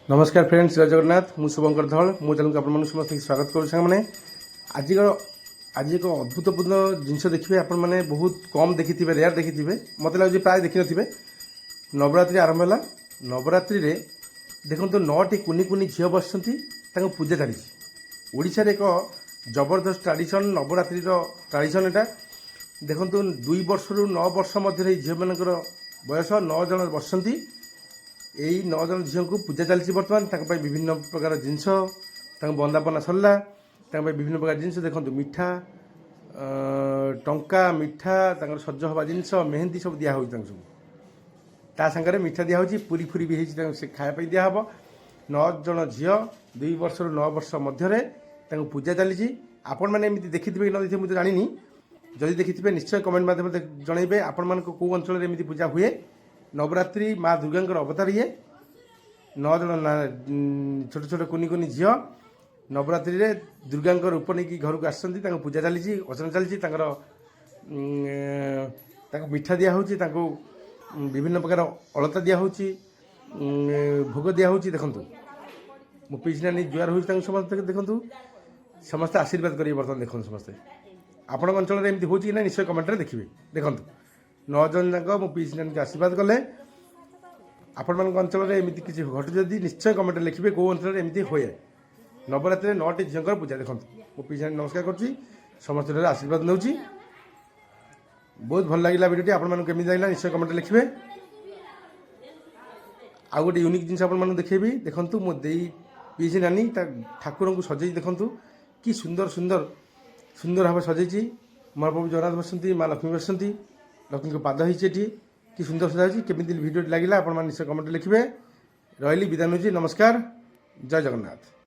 नमस्कार फ्रेंड्स, जय जगन्नाथ। मु शुभंकर धल मो चैनल को आप समस्त स्वागत करूँ। सामने आज एक अद्भुतपूर्ण जिनस देखिए। आपण मैंने बहुत कम देखी थे, रेयर देखी थे, मत लगे प्राय देखी थे। नवरात्रि आरंभ है। नवरात्रि रे देखो तो 9टी कुनी कुनी झील बस पूजा चली। ओडिशा रे एक जबरदस्त ट्राडिशन नवरात्रि ट्राडिशन एटा। देखो 2 वर्ष रु 9 वर्ष मध्य झील मान बयस 9 जन बसती। यही 9 जन झील को पूजा चलती। बर्तमान विभिन्न प्रकार जिनस बंदापना सरला। विभिन्न प्रकार जिनस देखो मिठा टंका मिठा सज हवा जिनस मेहंदी सब दिया हो सब ता सागर मिठा दिया होची। पूरी फूरी भी से खायापी दिहब। 9 जन झील 2 वर्ष रु 9 वर्ष मध्य पूजा चली। आपण मैंने एमती देखी कि न देखिए मुझे जानी। जदि देखी निश्चय कमेंट माध्यम जनइबे आपण मान को अंचल एमती पूजा हुए। नवरात्रि माँ दुर्गा अवतार ये 9 जन छोट छोट कुनी कुनी झील नवरात्रि रे दुर्गा रूप नहीं घर को आसती। पूजा चली अर्चना चली। मिठा दिया होची, विभिन्न प्रकार अलता दिया होची, भोग दिया होची। देखंतु मो पीछे नानी जुआर होची समस्त देखंतु समस्त आशीर्वाद करिए। बर्तमान देखो समस्ते आपण अंचल एमती होची कि ना निश्चय कमेंट रे देखिए। देखंतु 9 जन जाक मो पीछे नानी आशीर्वाद कले। आपण मान अंचल एमती किसी घटू जदि निश्चय कमेंट लिखिए कौ अंचल एमती हुए। नवरात्रि 9टी झील पूजा देखंतु मो पीछे नमस्कार करुच्ची। समस्त आशीर्वाद नौ। बहुत भल लगे भिडियो। आपण मानक केमिति लागला निश्चय कमेंट लिखिए। आउ गोटे यूनिक जिन आप देखेबी। देखंतु मो देई पीछे नानी ठाकुर को सजे देखंतु कि सुंदर सुंदर सुंदर भाव सजे। महाप्रभु जगन्नाथ बसती, माँ लक्ष्मी बसती, लक्ष्मी को पाद होती कि सुंदर सजा होती। केमिति भिडियो लगे आप निश्चय कमेंट लिखिए। रही विदाय नौची। नमस्कार, जय जगन्नाथ।